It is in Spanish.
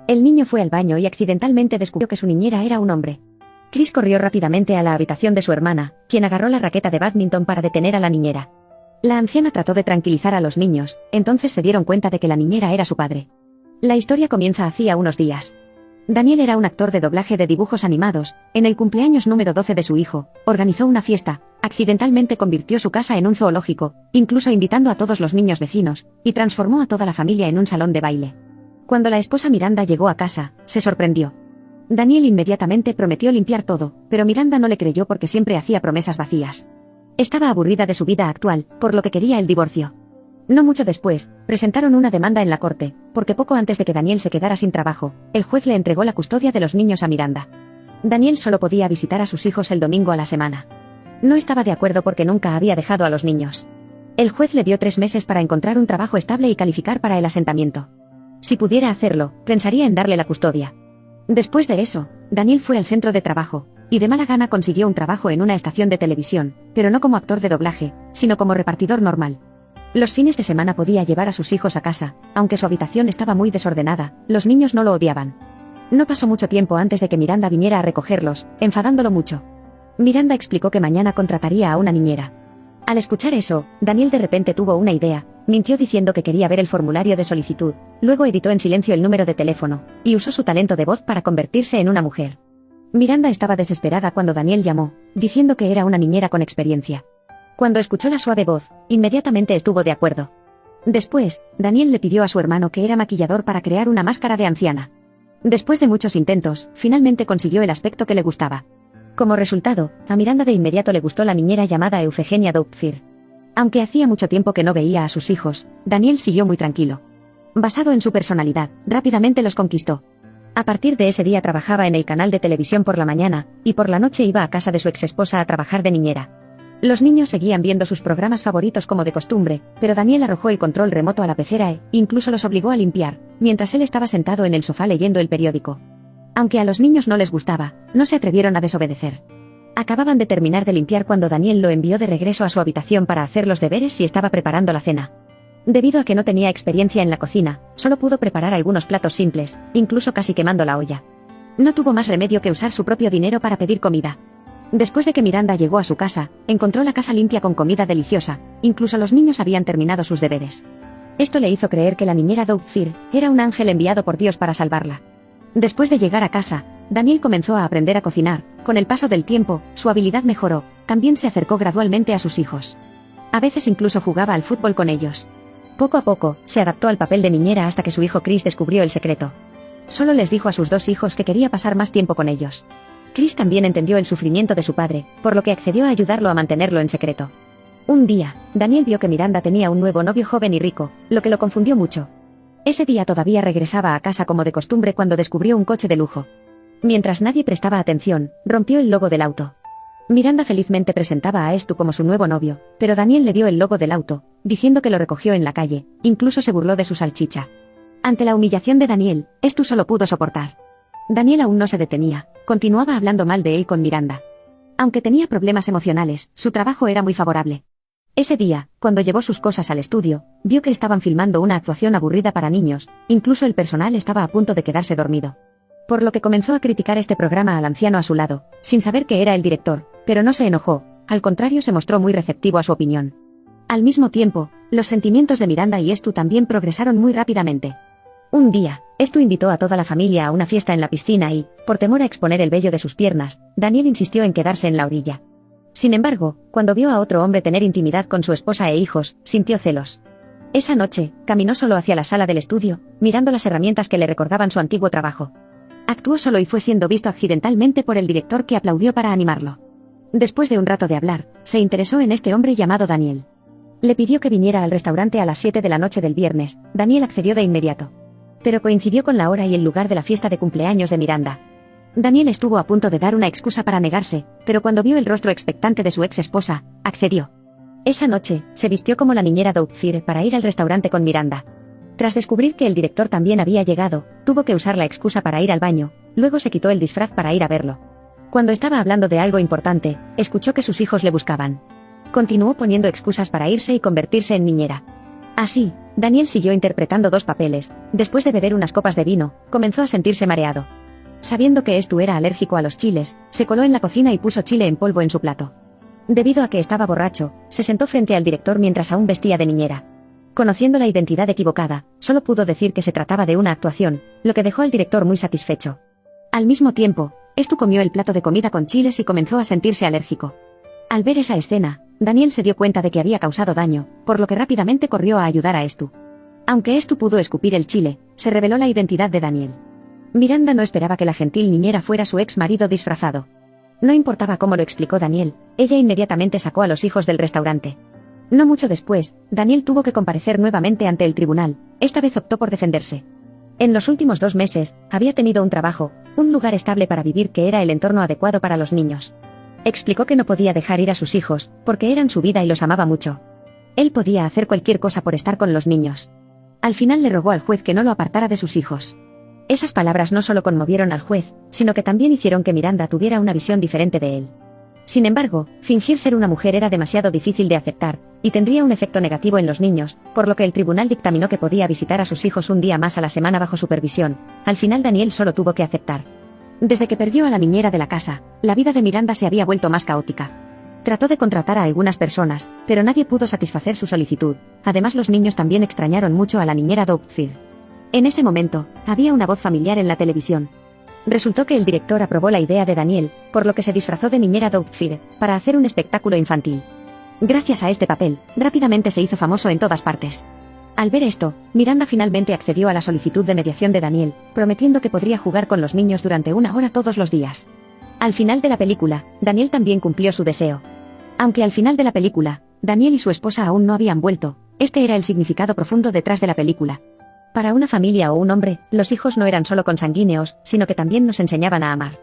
El niño fue al baño y accidentalmente descubrió que su niñera era un hombre. Chris corrió rápidamente a la habitación de su hermana, quien agarró la raqueta de bádminton para detener a la niñera. La anciana trató de tranquilizar a los niños, entonces se dieron cuenta de que la niñera era su padre. La historia comienza hacía unos días. Daniel era un actor de doblaje de dibujos animados. En el cumpleaños número 12 de su hijo, organizó una fiesta, accidentalmente convirtió su casa en un zoológico, incluso invitando a todos los niños vecinos, y transformó a toda la familia en un salón de baile. Cuando la esposa Miranda llegó a casa, se sorprendió. Daniel inmediatamente prometió limpiar todo, pero Miranda no le creyó porque siempre hacía promesas vacías. Estaba aburrida de su vida actual, por lo que quería el divorcio. No mucho después, presentaron una demanda en la corte, porque poco antes de que Daniel se quedara sin trabajo, el juez le entregó la custodia de los niños a Miranda. Daniel solo podía visitar a sus hijos el domingo a la semana. No estaba de acuerdo porque nunca había dejado a los niños. El juez le dio 3 meses para encontrar un trabajo estable y calificar para el asentamiento. Si pudiera hacerlo, pensaría en darle la custodia. Después de eso, Daniel fue al centro de trabajo, y de mala gana consiguió un trabajo en una estación de televisión, pero no como actor de doblaje, sino como repartidor normal. Los fines de semana podía llevar a sus hijos a casa, aunque su habitación estaba muy desordenada, los niños no lo odiaban. No pasó mucho tiempo antes de que Miranda viniera a recogerlos, enfadándolo mucho. Miranda explicó que mañana contrataría a una niñera. Al escuchar eso, Daniel de repente tuvo una idea, mintió diciendo que quería ver el formulario de solicitud, luego editó en silencio el número de teléfono, y usó su talento de voz para convertirse en una mujer. Miranda estaba desesperada cuando Daniel llamó, diciendo que era una niñera con experiencia. Cuando escuchó la suave voz, inmediatamente estuvo de acuerdo. Después, Daniel le pidió a su hermano que era maquillador para crear una máscara de anciana. Después de muchos intentos, finalmente consiguió el aspecto que le gustaba. Como resultado, a Miranda de inmediato le gustó la niñera llamada Eufegenia Doubtfire. Aunque hacía mucho tiempo que no veía a sus hijos, Daniel siguió muy tranquilo. Basado en su personalidad, rápidamente los conquistó. A partir de ese día trabajaba en el canal de televisión por la mañana, y por la noche iba a casa de su exesposa a trabajar de niñera. Los niños seguían viendo sus programas favoritos como de costumbre, pero Daniel arrojó el control remoto a la pecera e incluso los obligó a limpiar, mientras él estaba sentado en el sofá leyendo el periódico. Aunque a los niños no les gustaba, no se atrevieron a desobedecer. Acababan de terminar de limpiar cuando Daniel lo envió de regreso a su habitación para hacer los deberes y estaba preparando la cena. Debido a que no tenía experiencia en la cocina, solo pudo preparar algunos platos simples, incluso casi quemando la olla. No tuvo más remedio que usar su propio dinero para pedir comida. Después de que Miranda llegó a su casa, encontró la casa limpia con comida deliciosa, incluso los niños habían terminado sus deberes. Esto le hizo creer que la niñera Doubtfire era un ángel enviado por Dios para salvarla. Después de llegar a casa, Daniel comenzó a aprender a cocinar. Con el paso del tiempo, su habilidad mejoró, también se acercó gradualmente a sus hijos. A veces incluso jugaba al fútbol con ellos. Poco a poco, se adaptó al papel de niñera hasta que su hijo Chris descubrió el secreto. Solo les dijo a sus 2 hijos que quería pasar más tiempo con ellos. Chris también entendió el sufrimiento de su padre, por lo que accedió a ayudarlo a mantenerlo en secreto. Un día, Daniel vio que Miranda tenía un nuevo novio joven y rico, lo que lo confundió mucho. Ese día todavía regresaba a casa como de costumbre cuando descubrió un coche de lujo. Mientras nadie prestaba atención, rompió el logo del auto. Miranda felizmente presentaba a Stu como su nuevo novio, pero Daniel le dio el logo del auto, diciendo que lo recogió en la calle, incluso se burló de su salchicha. Ante la humillación de Daniel, Stu solo pudo soportar. Daniel aún no se detenía, continuaba hablando mal de él con Miranda. Aunque tenía problemas emocionales, su trabajo era muy favorable. Ese día, cuando llevó sus cosas al estudio, vio que estaban filmando una actuación aburrida para niños, incluso el personal estaba a punto de quedarse dormido. Por lo que comenzó a criticar este programa al anciano a su lado, sin saber que era el director, pero no se enojó, al contrario se mostró muy receptivo a su opinión. Al mismo tiempo, los sentimientos de Miranda y Stu también progresaron muy rápidamente. Un día, Stu invitó a toda la familia a una fiesta en la piscina y, por temor a exponer el vello de sus piernas, Daniel insistió en quedarse en la orilla. Sin embargo, cuando vio a otro hombre tener intimidad con su esposa e hijos, sintió celos. Esa noche, caminó solo hacia la sala del estudio, mirando las herramientas que le recordaban su antiguo trabajo. Actuó solo y fue siendo visto accidentalmente por el director que aplaudió para animarlo. Después de un rato de hablar, se interesó en este hombre llamado Daniel. Le pidió que viniera al restaurante a las 7 de la noche del viernes. Daniel accedió de inmediato. Pero coincidió con la hora y el lugar de la fiesta de cumpleaños de Miranda. Daniel estuvo a punto de dar una excusa para negarse, pero cuando vio el rostro expectante de su ex esposa, accedió. Esa noche, se vistió como la niñera Doubtfire para ir al restaurante con Miranda. Tras descubrir que el director también había llegado, tuvo que usar la excusa para ir al baño, luego se quitó el disfraz para ir a verlo. Cuando estaba hablando de algo importante, escuchó que sus hijos le buscaban. Continuó poniendo excusas para irse y convertirse en niñera. Así, Daniel siguió interpretando dos papeles. Después de beber unas copas de vino, comenzó a sentirse mareado. Sabiendo que Stu era alérgico a los chiles, se coló en la cocina y puso chile en polvo en su plato. Debido a que estaba borracho, se sentó frente al director mientras aún vestía de niñera. Conociendo la identidad equivocada, solo pudo decir que se trataba de una actuación, lo que dejó al director muy satisfecho. Al mismo tiempo, Stu comió el plato de comida con chiles y comenzó a sentirse alérgico. Al ver esa escena, Daniel se dio cuenta de que había causado daño, por lo que rápidamente corrió a ayudar a Stu. Aunque Stu pudo escupir el chile, se reveló la identidad de Daniel. Miranda no esperaba que la gentil niñera fuera su ex marido disfrazado. No importaba cómo lo explicó Daniel, ella inmediatamente sacó a los hijos del restaurante. No mucho después, Daniel tuvo que comparecer nuevamente ante el tribunal, esta vez optó por defenderse. En los últimos 2 meses, había tenido un trabajo, un lugar estable para vivir que era el entorno adecuado para los niños. Explicó que no podía dejar ir a sus hijos, porque eran su vida y los amaba mucho. Él podía hacer cualquier cosa por estar con los niños. Al final le rogó al juez que no lo apartara de sus hijos. Esas palabras no solo conmovieron al juez, sino que también hicieron que Miranda tuviera una visión diferente de él. Sin embargo, fingir ser una mujer era demasiado difícil de aceptar, y tendría un efecto negativo en los niños, por lo que el tribunal dictaminó que podía visitar a sus hijos un día más a la semana bajo supervisión. Al final Daniel solo tuvo que aceptar. Desde que perdió a la niñera de la casa, la vida de Miranda se había vuelto más caótica. Trató de contratar a algunas personas, pero nadie pudo satisfacer su solicitud. Además, los niños también extrañaron mucho a la niñera Doubtfire. En ese momento, había una voz familiar en la televisión. Resultó que el director aprobó la idea de Daniel, por lo que se disfrazó de niñera Doubtfire, para hacer un espectáculo infantil. Gracias a este papel, rápidamente se hizo famoso en todas partes. Al ver esto, Miranda finalmente accedió a la solicitud de mediación de Daniel, prometiendo que podría jugar con los niños durante 1 hora todos los días. Al final de la película, Daniel también cumplió su deseo. Aunque al final de la película, Daniel y su esposa aún no habían vuelto, este era el significado profundo detrás de la película. Para una familia o un hombre, los hijos no eran solo consanguíneos, sino que también nos enseñaban a amar.